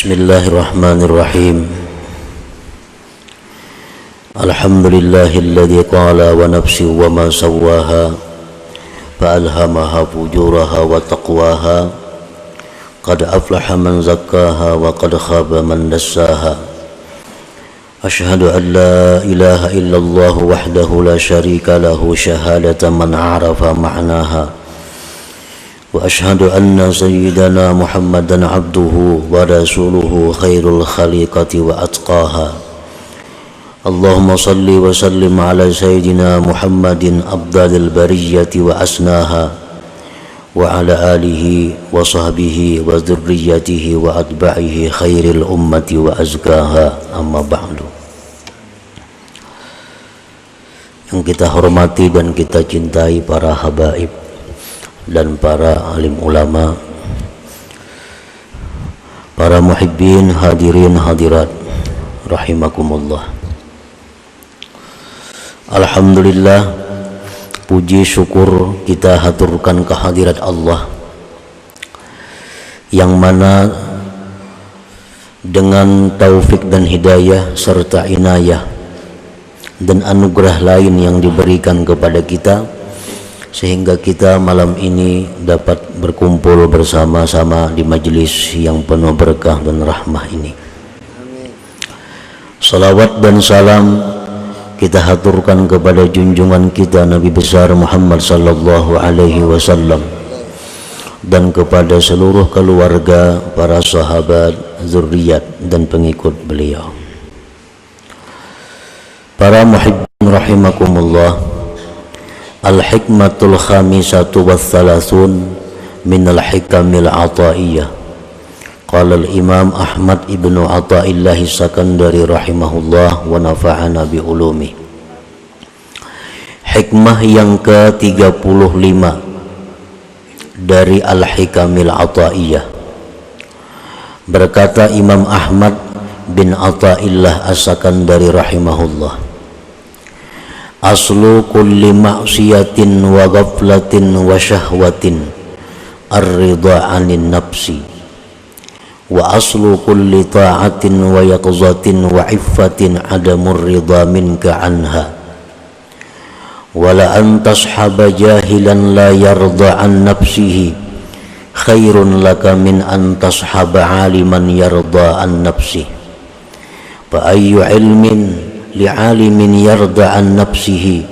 Bismillahirrahmanirrahim. Alhamdulillahilladzi qala wa nafsi wa ma sawwaha fa alhamaha fujuraha wa taqwaha. Qad aflaha man zakkaha wa qad khaba man dassaha. Ashhadu an la ilaha illallah wahdahu la syarika lahu syahadatan man arafa ma'naha. Wa ashhadu anna sayyidana Muhammadan abduhu wa rasuluhu khairul khaliqati wa atqaha. Allahumma salli wa sallim ala sayyidina Muhammadin abdalil bariyati wa asnaha wa ala alihi wa sahbihi wa dhurriyyatihi wa atba'ihi khairil ummati wa azkaha, amma ba'du. Yang kita hormati dan kita cintai para habaib dan para alim ulama, para muhibbin, hadirin hadirat rahimakumullah. Alhamdulillah, puji syukur kita haturkan kehadirat Allah yang mana dengan taufik dan hidayah serta inayah dan anugerah lain yang diberikan kepada kita, sehingga kita malam ini dapat berkumpul bersama-sama di majelis yang penuh berkah dan rahmah ini. Salawat dan salam kita haturkan kepada junjungan kita Nabi besar Muhammad sallallahu alaihi wasallam dan kepada seluruh keluarga, para sahabat, zuriat dan pengikut beliau. Para muhibbin rahimakumullah, Al-hikmatul khamisatu wa thalathun minal hikamil ataiyah. Qala al-imam Ahmad ibnu Ataillahi Sakandari rahimahullah wa nafa'ana bi ulumi. Hikmah yang ke-35 dari Al-hikamil ataiyah. Berkata Imam Ahmad bin Ataillah As-Sakandari rahimahullah, aslu kulli ma'siyatin wa ghaflatin wa syahwatin ar-ridha 'anil nafsi, wa aslu kulli ta'atin wa yaqzatin wa iffatin 'adamur ridha minka 'anha, wa la an tashhaba jahilan la yarda 'an nafsihi khairun laka min an tashhaba 'aliman yarda 'an nafsihi. Fa ayyu 'ilmin li'alimin yarda an nafsihi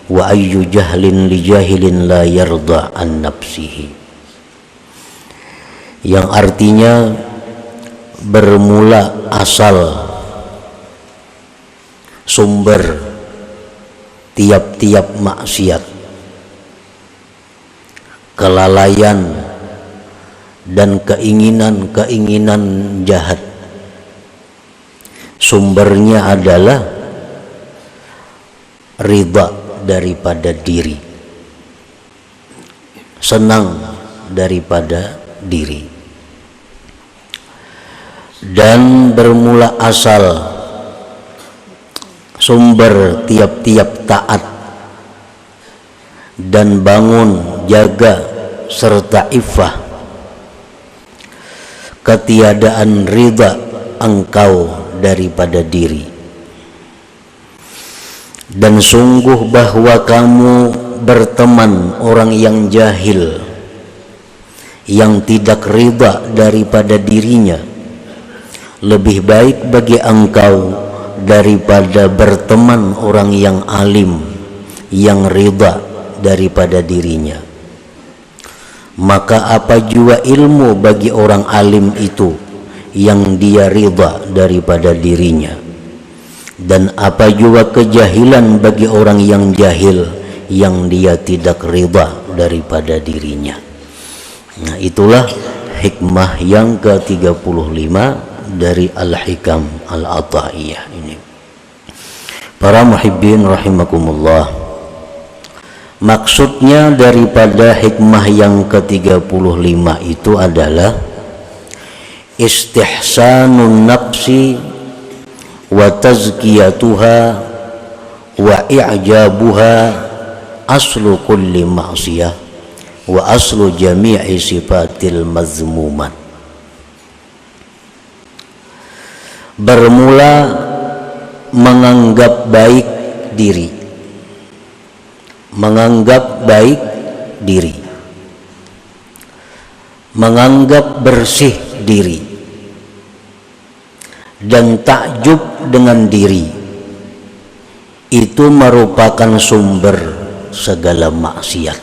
wa ayyu jahlin li jahilin la yarda an nafsihi. Yang artinya bermula asal sumber tiap-tiap maksiat, kelalaian dan keinginan-keinginan jahat, sumbernya adalah ridha daripada diri, senang daripada diri, dan bermula asal sumber tiap-tiap taat dan bangun, jaga serta iffah, ketiadaan ridha engkau daripada diri. Dan sungguh bahwa kamu berteman orang yang jahil, yang tidak ridha daripada dirinya, lebih baik bagi engkau daripada berteman orang yang alim, yang ridha daripada dirinya. Maka apa jua ilmu bagi orang alim itu yang dia ridha daripada dirinya, dan apa juga kejahilan bagi orang yang jahil yang dia tidak ridha daripada dirinya. Nah, itulah hikmah yang ke-35 dari Al-Hikam Al-Ataiyah ini. Para muhibbin rahimakumullah, maksudnya daripada hikmah yang ke-35 itu adalah istihsanun nafsi wa tazkiyatuha wa i'jabuha aslu kulli ma'siyah wa aslu jami'i sifatil mazmumat. bermula menganggap baik diri, menganggap baik diri, menganggap bersih diri, dan takjub dengan diri. Itu merupakan sumber segala maksiat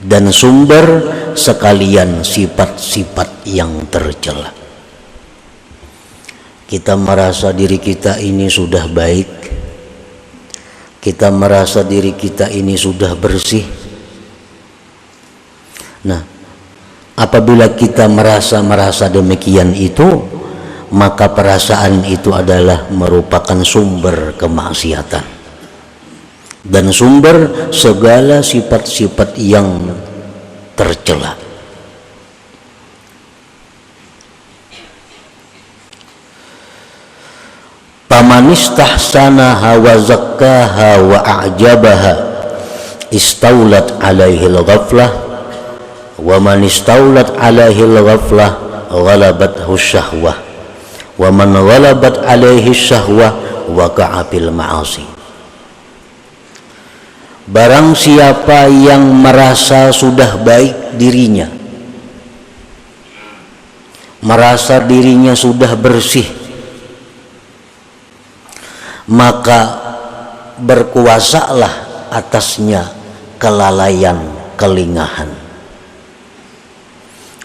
dan sumber sekalian sifat-sifat yang tercela. Kita merasa diri kita ini sudah baik, kita merasa diri kita ini sudah bersih. Nah, apabila kita merasa demikian itu, maka perasaan itu adalah merupakan sumber kemaksiatan dan sumber segala sifat-sifat yang tercela. Faman istahsanaha wa zakkaha wa a'jabaha istaulat alaihi al-ghaflah wa man istaulat alaihi al-ghaflah ghalabathu syahwah wa man ghalabat alaihi syahwah waqa'a fil ma'asi. Barang siapa yang merasa sudah baik dirinya, merasa dirinya sudah bersih, maka berkuasalah atasnya kelalaian, kelingahan.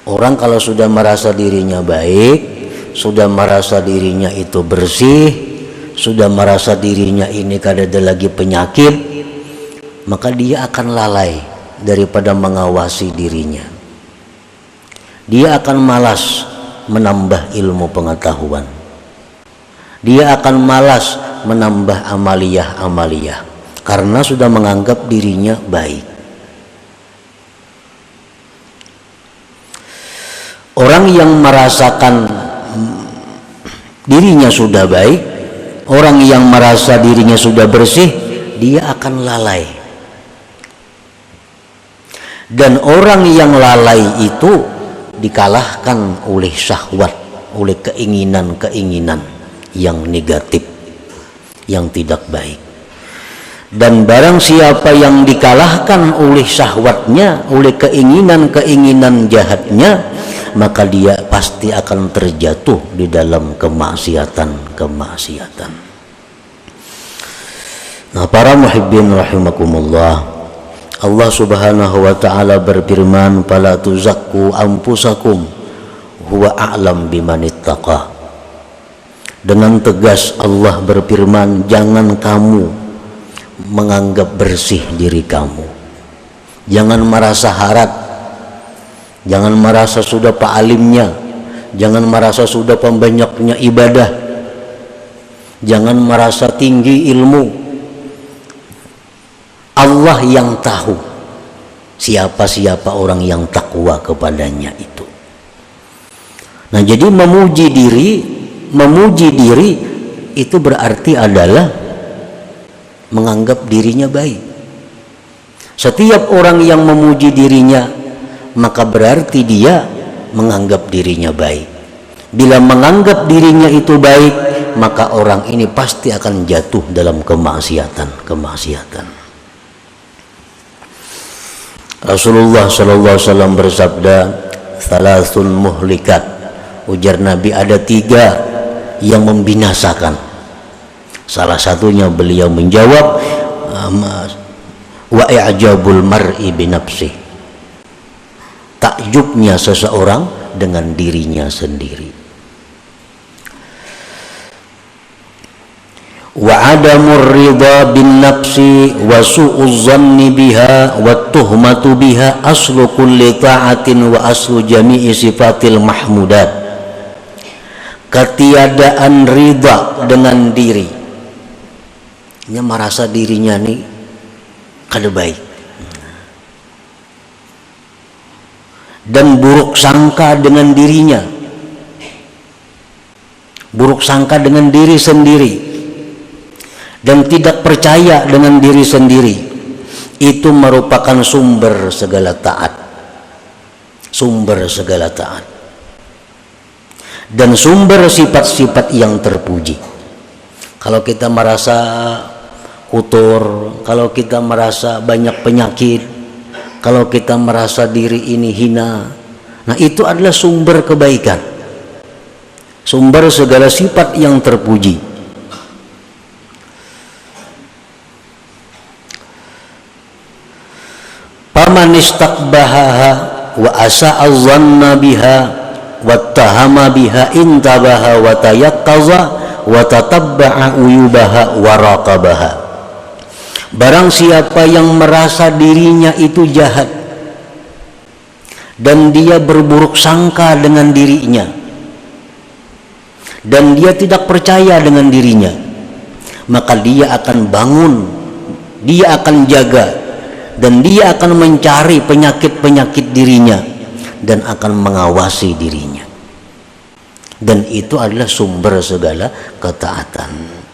Orang kalau sudah merasa dirinya baik, sudah merasa dirinya itu bersih, sudah merasa dirinya ini kada ada lagi penyakit, maka dia akan lalai daripada mengawasi dirinya. Dia akan malas menambah ilmu pengetahuan. Dia akan malas menambah amaliyah-amaliyah karena sudah menganggap dirinya baik. Orang yang merasakan dirinya sudah baik, orang yang merasa dirinya sudah bersih, dia akan lalai. Dan orang yang lalai itu dikalahkan oleh syahwat, oleh keinginan-keinginan yang negatif, yang tidak baik. Dan barang siapa yang dikalahkan oleh syahwatnya, oleh keinginan-keinginan jahatnya, maka dia pasti akan terjatuh di dalam kemaksiatan. Nah, para muhibbin rahimakumullah, Allah subhanahu wa ta'ala berfirman, fala tuzakku anfusakum huwa a'lam bimanittaqa. Dengan tegas Allah berfirman, jangan kamu menganggap bersih diri kamu, jangan merasa harap, jangan merasa sudah pa'alimnya, jangan merasa sudah pembanyaknya ibadah, jangan merasa tinggi ilmu. Allah yang tahu siapa-siapa orang yang takwa kepadanya itu. Nah, jadi memuji diri itu berarti adalah menganggap dirinya baik. Setiap orang yang memuji dirinya, maka berarti dia menganggap dirinya baik. Bila menganggap dirinya itu baik, maka orang ini pasti akan jatuh dalam kemaksiatan. Rasulullah sallallahu alaihi wasallam bersabda, "Thalathun muhlikat." Ujar Nabi, ada 3 yang membinasakan. Salah satunya beliau menjawab, wa i'jabul mar'i binafsih. Takjubnya seseorang dengan dirinya sendiri. Wa adamur ridha bin nafsi wa su'uz zanni biha wa tuhmatu biha aslu kulli ta'atin wa aslu jami'i sifatil mahmudat. Ketiadaan ridha dengan diri, dia merasa dirinya nih kada baik, dan buruk sangka dengan dirinya, buruk sangka dengan diri sendiri, dan tidak percaya dengan diri sendiri, itu merupakan sumber segala taat. dan sumber sifat-sifat yang terpuji. Kalau kita merasa kotor, kalau kita merasa banyak penyakit, kalau kita merasa diri ini hina, nah itu adalah sumber kebaikan, sumber segala sifat yang terpuji. Faman istakbahaha wa asa'a dhanna biha wattahama biha intabaha wa tayaqqaza wa tatabba'a uyubaha wa raqabaha. Barang siapa yang merasa dirinya itu jahat dan dia berburuk sangka dengan dirinya dan dia tidak percaya dengan dirinya, maka dia akan bangun, dia akan jaga, dan dia akan mencari penyakit-penyakit dirinya dan akan mengawasi dirinya. Dan itu adalah sumber segala ketaatan.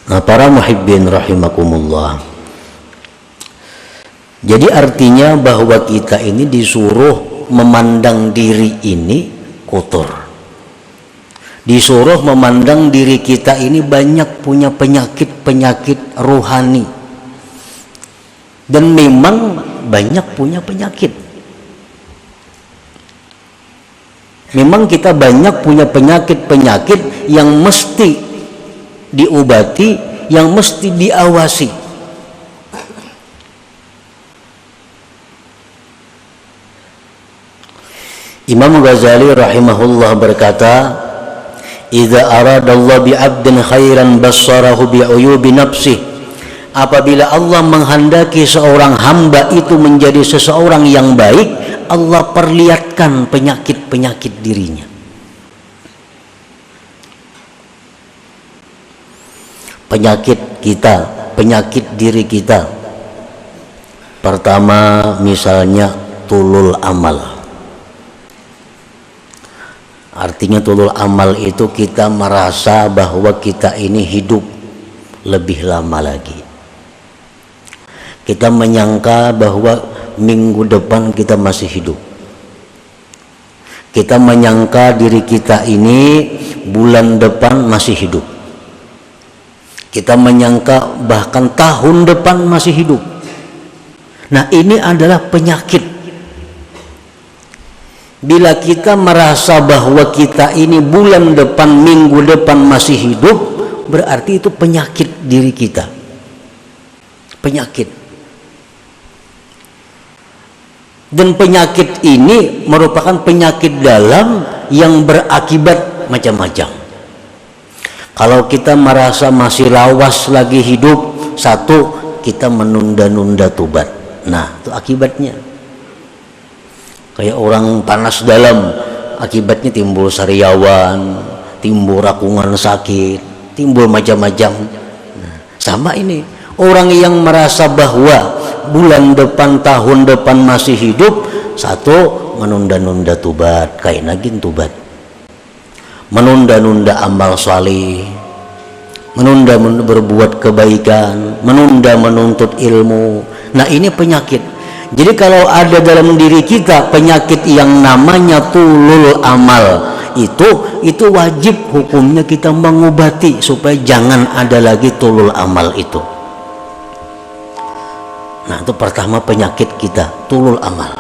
Nah, para muhibbin rahimakumullah, jadi artinya bahwa kita ini disuruh memandang diri ini kotor, disuruh memandang diri kita ini banyak punya penyakit-penyakit rohani, dan memang banyak punya penyakit. Memang kita banyak punya penyakit-penyakit yang mesti diobati, yang mesti diawasi. Imam Ghazali rahimahullah berkata, "Idza aradallahu bi'abdin khairan bassarahu bi'uyubi nafsihi." Apabila Allah menghendaki seorang hamba itu menjadi seseorang yang baik, Allah perlihatkan penyakit-penyakit dirinya. Penyakit kita, penyakit diri kita. Pertama misalnya tulul amal. Artinya tulul amal itu kita merasa bahwa kita ini hidup lebih lama lagi. Kita menyangka bahwa minggu depan kita masih hidup. Kita menyangka diri kita ini bulan depan masih hidup. Kita menyangka bahkan tahun depan masih hidup. Nah, ini adalah penyakit. Bila kita merasa bahwa kita ini bulan depan, minggu depan masih hidup, berarti itu penyakit diri kita. Penyakit. Dan penyakit ini merupakan penyakit dalam yang berakibat macam-macam. Kalau kita merasa masih lawas lagi hidup, satu, kita menunda-nunda tobat. Nah, itu akibatnya. Kayak orang panas dalam, akibatnya timbul sariawan, timbul rakungan sakit, timbul macam-macam. Nah, sama ini, orang yang merasa bahwa bulan depan, tahun depan masih hidup, satu, menunda-nunda tobat, kayak nagin tobat, menunda-nunda amal salih, menunda berbuat kebaikan, menunda menuntut ilmu. Nah, ini penyakit. Jadi kalau ada dalam diri kita penyakit yang namanya tulul amal, itu wajib hukumnya kita mengobati supaya jangan ada lagi tulul amal itu. Nah, itu pertama penyakit kita, tulul amal.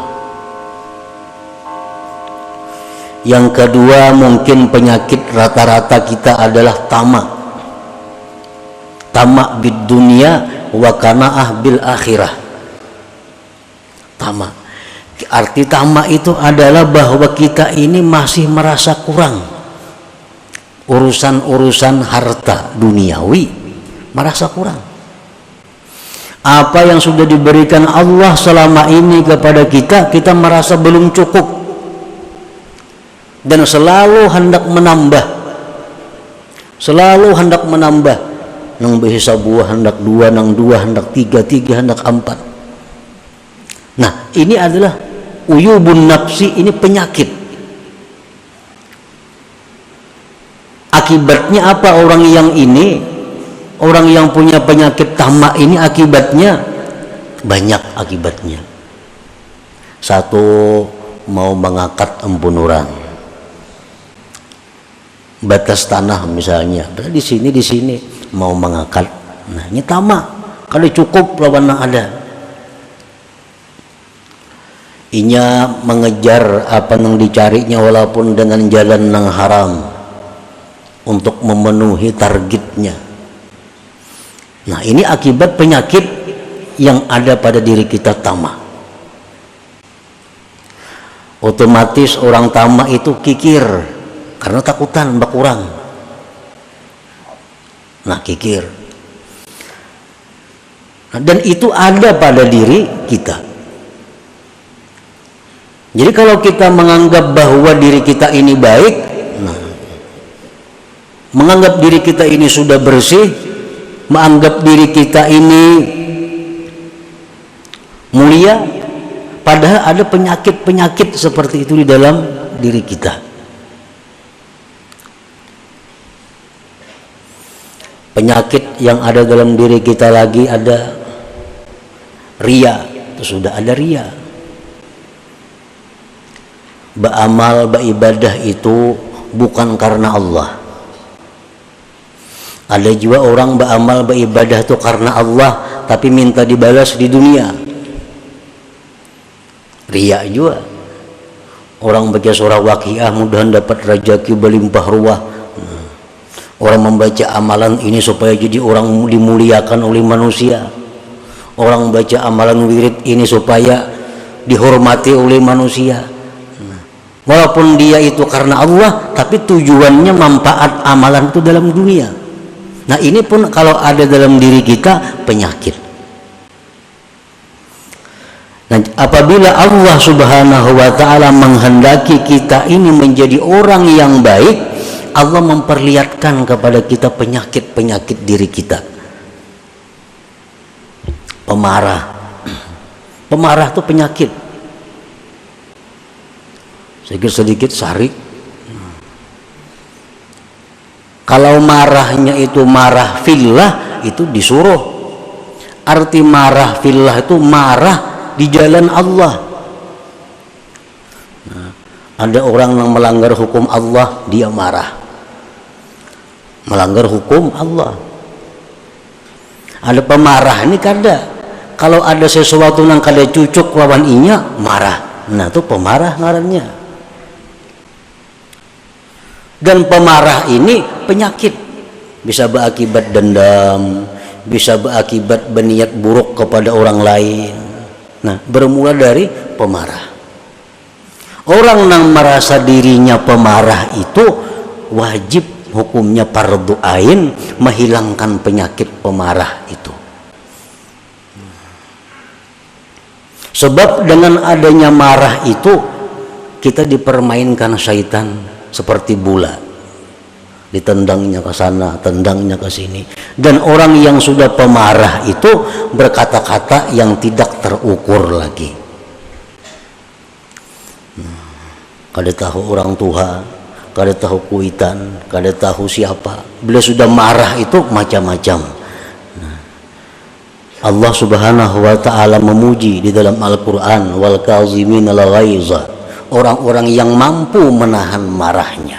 Yang kedua, mungkin penyakit rata-rata kita adalah tamak. Tamak bid dunia wa qanaah bil akhirah. Tamak. Arti tamak itu adalah bahwa kita ini masih merasa kurang. Urusan-urusan harta duniawi merasa kurang. Apa yang sudah diberikan Allah selama ini kepada kita, kita merasa belum cukup dan selalu hendak menambah, selalu hendak menambah. Nang bisa buah hendak dua, nang dua hendak tiga, tiga hendak empat. Nah, ini adalah uyubun nafsi, ini penyakit. Akibatnya apa? Orang yang ini, orang yang punya penyakit tamak ini akibatnya banyak akibatnya. Satu, mau mengangkat embunuran. batas tanah misalnya, di sini mau mengangkat, nah ini tamak kalau cukup lawan ada. Inya mengejar apa yang dicarinya walaupun dengan jalan yang haram untuk memenuhi targetnya. Nah ini akibat penyakit yang ada pada diri kita, tamak. Otomatis orang tamak itu kikir karena takutan berkurang. Nah kikir. Nah, dan itu ada pada diri kita. Jadi kalau kita menganggap bahwa diri kita ini baik, nah, menganggap diri kita ini sudah bersih, menganggap diri kita ini mulia, padahal ada penyakit-penyakit seperti itu di dalam diri kita. Penyakit yang ada dalam diri kita lagi ada ria, itu sudah ada ria. Beramal, beribadah itu bukan karena Allah. Ada juga orang beramal, beribadah itu karena Allah tapi minta dibalas di dunia. Ria juga. Orang baca surah Waqiah mudahan dapat rezeki berlimpah ruah. Orang membaca amalan ini supaya jadi orang dimuliakan oleh manusia. Orang baca amalan wirid ini supaya dihormati oleh manusia. Walaupun dia itu karena Allah, tapi tujuannya manfaat amalan itu dalam dunia. Nah ini pun kalau ada dalam diri kita penyakit. Nah, apabila Allah Subhanahu wa ta'ala menghendaki kita ini menjadi orang yang baik, Allah memperlihatkan kepada kita penyakit-penyakit diri kita. Pemarah. Pemarah itu penyakit. Sedikit sarik. Kalau marahnya itu marah fillah, itu disuruh. Arti marah fillah itu marah di jalan Allah. Nah, ada orang yang melanggar hukum Allah, dia marah. Melanggar hukum Allah. Ada pemarah ini kada. Kalau ada sesuatu yang kada cucuk lawan inya, marah. Nah itu pemarah ngarannya. Dan pemarah ini penyakit, bisa berakibat dendam, bisa berakibat berniat buruk kepada orang lain. Nah bermula dari pemarah. Orang yang merasa dirinya pemarah itu wajib hukumnya fardu ain menghilangkan penyakit pemarah itu. Sebab dengan adanya marah itu kita dipermainkan syaitan seperti bola, ditendangnya ke sana, tendangnya ke sini. Dan orang yang sudah pemarah itu berkata-kata yang tidak terukur lagi. Kada tahu orang tua, kada tahu kuitan, kada tahu siapa. Bila sudah marah itu macam-macam. Allah Subhanahu wa ta'ala memuji di dalam Al-Quran, wal kazimin al ghaiza, orang-orang yang mampu menahan marahnya.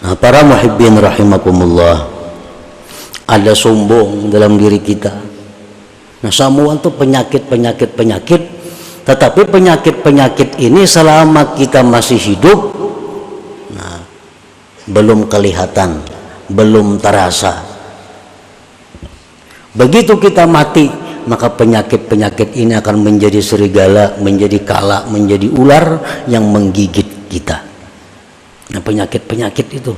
Nah, para muhibbin rahimakumullah, ada sombong dalam diri kita. Nah, semua itu penyakit, tetapi penyakit ini selama kita masih hidup, nah, belum kelihatan, belum terasa. Begitu kita mati, maka penyakit ini akan menjadi serigala, menjadi kala, menjadi ular yang menggigit kita. Nah, penyakit itu.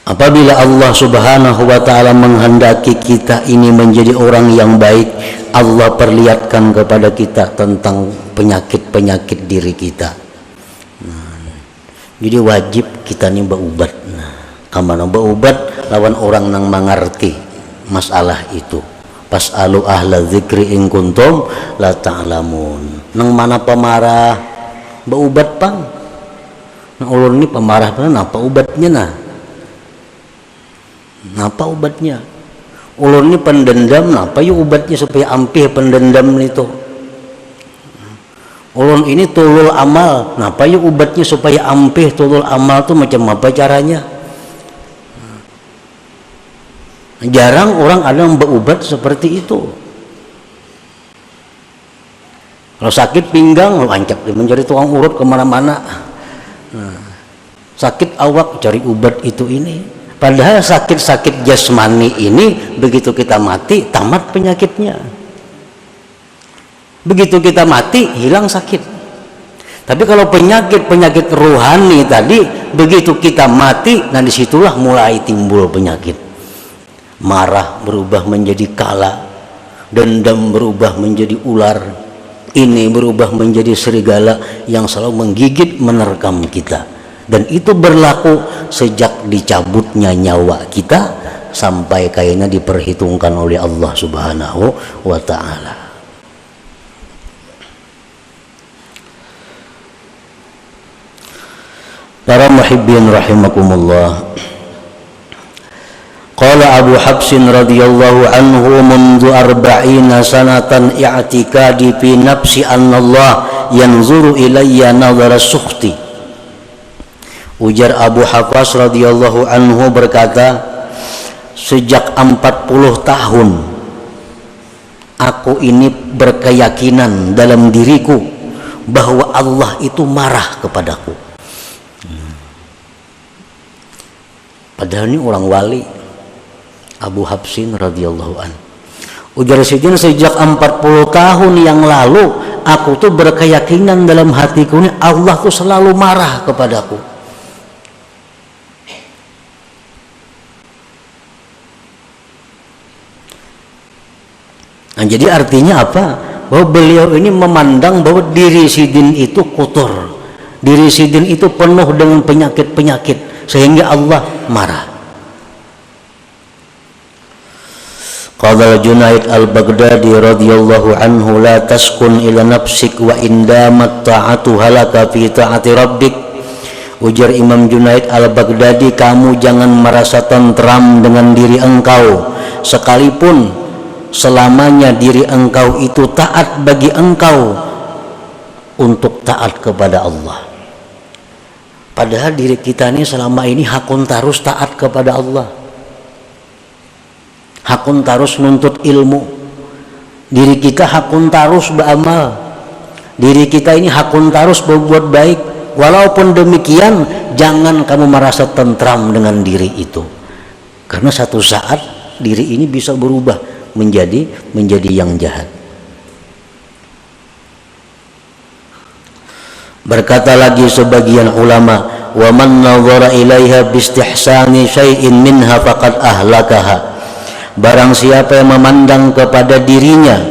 Apabila Allah Subhanahu wa ta'ala menghendaki kita ini menjadi orang yang baik, Allah perlihatkan kepada kita tentang penyakit diri kita. Jadi wajib kita nih berubat. Nah, kamana berubat lawan orang yang mengerti masalah itu. Pas'alu ahla dzikri in kuntum la ta'lamun. Nang mana pemarah berubat pang. Nang ulun ini pemarah pang apa ubatnya nah. Napa obatnya? Ulun ini pendendam, napa yuk obatnya supaya ampih pendendam itu? Ulun ini tulul amal, napa yuk obatnya supaya ampih tulul amal tuh macam apa caranya? Jarang orang ada yang berobat seperti itu. Kalau sakit pinggang, lancap dia mencari tukang urut kemana-mana. Sakit awak cari obat itu ini. Padahal sakit-sakit jasmani ini begitu kita mati tamat penyakitnya. Begitu kita mati hilang sakit. Tapi kalau penyakit rohani tadi begitu kita mati, nah disitulah mulai timbul penyakit. Marah berubah menjadi kala, dendam berubah menjadi ular, ini berubah menjadi serigala yang selalu menggigit menerkam kita. Dan itu berlaku sejak dicabutnya nyawa kita sampai kayaknya diperhitungkan oleh Allah Subhanahu wa ta'ala. Para muhibbin rahimakumullah. Qala Abu Habsin radhiyallahu anhu mundu arba'ina sanatan i'tikadi fi nafsi anna Allah yanzuru ilayya nadhara sukhti. Ujar Abu Hafs radhiyallahu anhu berkata, sejak 40 tahun aku ini berkeyakinan dalam diriku bahwa Allah itu marah kepadaku. Padahal ini orang wali, Abu Habsin radhiyallahu anhu. Ujar Sidin, sejak 40 tahun yang lalu aku tuh berkeyakinan dalam hatiku ini Allah tuh selalu marah kepadaku. Nah, jadi artinya apa? Bahwa beliau ini memandang bahwa diri Sidin itu kotor, diri Sidin itu penuh dengan penyakit-penyakit sehingga Allah marah. Qala Junaid al-Baghdadi radhiyallahu anhu, la taskun ila nafsik wa indamat ta'atu halaka fi ta'ati rabbik. Ujar Imam Junaid al-Baghdadi, kamu jangan merasa tentram dengan diri engkau sekalipun selamanya diri engkau itu taat bagi engkau untuk taat kepada Allah. Padahal diri kita ini selama ini hakun tarus taat kepada Allah, hakun tarus nuntut ilmu, diri kita hakun tarus beramal, diri kita ini hakun tarus berbuat baik. Walaupun demikian jangan kamu merasa tentram dengan diri itu, karena satu saat diri ini bisa berubah menjadi yang jahat. Berkata lagi sebagian ulama, wa man nadhara ilaiha bistihsani syai'in minha faqad ahlakaha. Barang siapa yang memandang kepada dirinya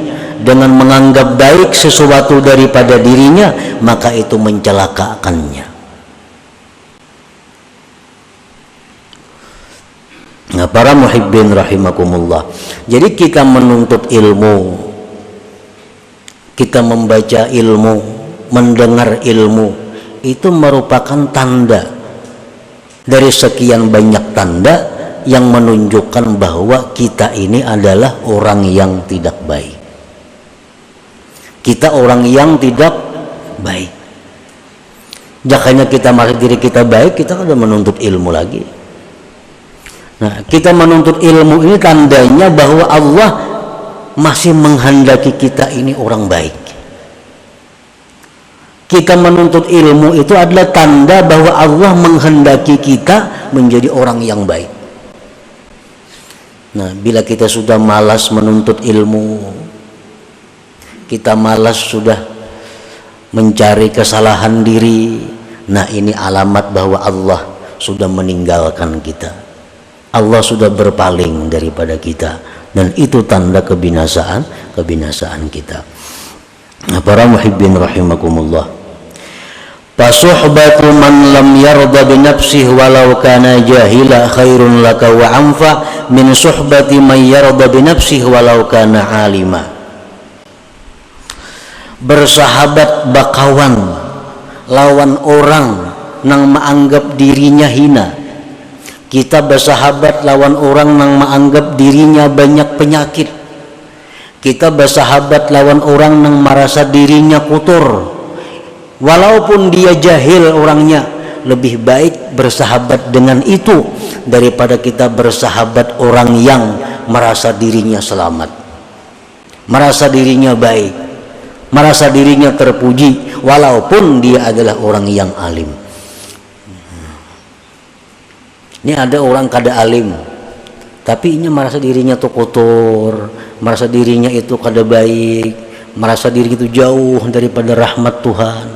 dengan menganggap baik sesuatu daripada dirinya, maka itu mencelakakannya. Nah, para muhibbin rahimakumullah. Jadi kita menuntut ilmu, kita membaca ilmu, mendengar ilmu, itu merupakan tanda dari sekian banyak tanda yang menunjukkan bahwa kita ini adalah orang yang tidak baik. Kita orang yang tidak baik. Jakanya kita merasa diri kita baik, kita sudah menuntut ilmu lagi. Nah, kita menuntut ilmu ini tandanya bahwa Allah masih menghendaki kita ini orang baik. Kita menuntut ilmu itu adalah tanda bahwa Allah menghendaki kita menjadi orang yang baik. Nah, bila kita sudah malas menuntut ilmu, kita malas sudah mencari kesalahan diri, nah ini alamat bahwa Allah sudah meninggalkan kita. Allah sudah berpaling daripada kita, dan itu tanda kebinasaan kita. Nah, para muhibbin rahimakumullah, fasuhbatu man lam yarda bi nafsihi walau kana jahila khairun laka wa anfa min suhbati man yarda bi nafsihi walau kana alima. Bersahabat bakawan lawan orang nang menganggap dirinya hina, Kita bersahabat lawan orang yang menganggap dirinya banyak penyakit. Kita bersahabat lawan orang yang merasa dirinya kotor. Walaupun dia jahil orangnya, lebih baik bersahabat dengan itu daripada kita bersahabat orang yang merasa dirinya selamat, merasa dirinya baik, merasa dirinya terpuji, walaupun dia adalah orang yang alim. Ini ada orang kada alim, tapi ini merasa dirinya tuh kotor, merasa dirinya itu kada baik, merasa diri itu jauh daripada rahmat Tuhan.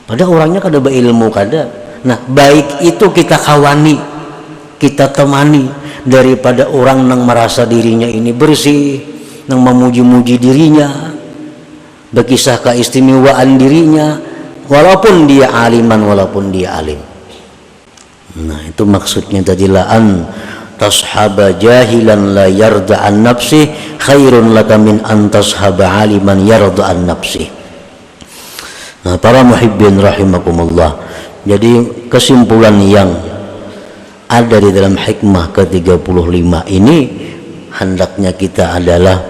Padahal orangnya kada berilmu kada. Nah, baik itu kita kawani, kita temani daripada orang yang merasa dirinya ini bersih, yang memuji-muji dirinya, berkisah keistimewaan dirinya, walaupun dia aliman, walaupun dia alim. Nah, itu maksudnya tadi, la'an tashaba jahilan la yarda an nafsi khairun laka min an tashaba aliman yarda an nafsi. Nah, para muhibbin rahimakumullah, jadi kesimpulan yang ada di dalam hikmah ke-35 ini, hendaknya kita adalah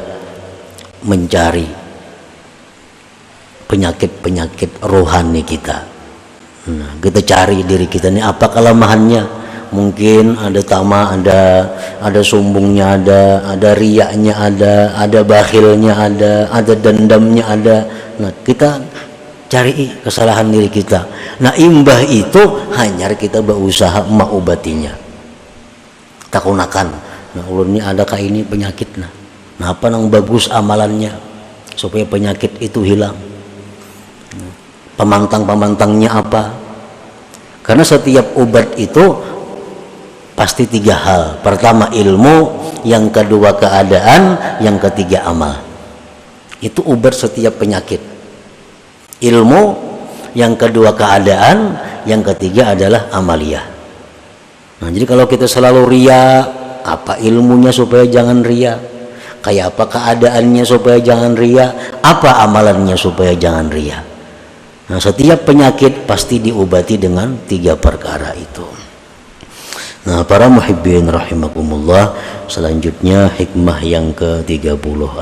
mencari penyakit-penyakit rohani kita. Nah, kita cari diri kita ini apa kelemahannya. Mungkin ada tama, ada sombongnya, ada riyaknya, ada bakhilnya, ada dendamnya, ada. Nah, kita cari kesalahan diri kita. Nah, imbah itu hanya kita berusaha mengobatinya. Takunakan. Nah, ulun ini adakah ini penyakit? Nah, apa yang bagus amalannya supaya penyakit itu hilang? Pemantang-pemantangnya apa? Karena setiap obat itu pasti 3 hal. Pertama ilmu, yang kedua keadaan, yang ketiga amal. Itu obat setiap penyakit. Ilmu, yang kedua keadaan, yang ketiga adalah amaliyah. Nah, jadi kalau kita selalu ria, apa ilmunya supaya jangan ria? Kayak apa keadaannya supaya jangan ria? Apa amalannya supaya jangan ria? Nah, setiap penyakit pasti diobati dengan 3 perkara itu. Nah, para muhibbin rahimakumullah, selanjutnya hikmah yang ke-36.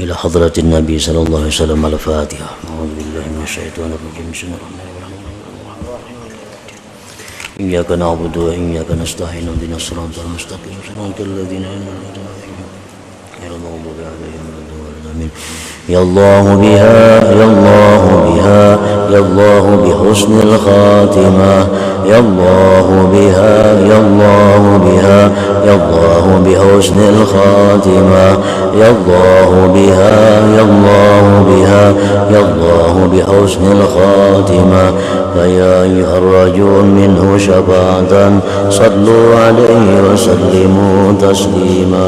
Ila hadratin Nabi sallallahu alaihi wasallam, al-Fatihah. A'udzubillahi minasyaitonir rajim. Bismillahirrahmanirrahim. Iyyaka na'budu wa iyyaka nasta'in. Ihdinas siratal mustaqim. Siratal ladzina an'amta 'alaihim ghairil maghdubi 'alaihim waladdallin. Ya Allah biha, ya Allah biha, ya Allah bihusnil khatimah. Ya Allah biha, ya Allah biha, ya Allah bihusnil khatimah. Ya Allah biha, ya Allah biha, ya Allah bihusnil khatimah. Ya ayyuhar rajul minhu syafa'atan sallu alaihi wa sallimu taslima.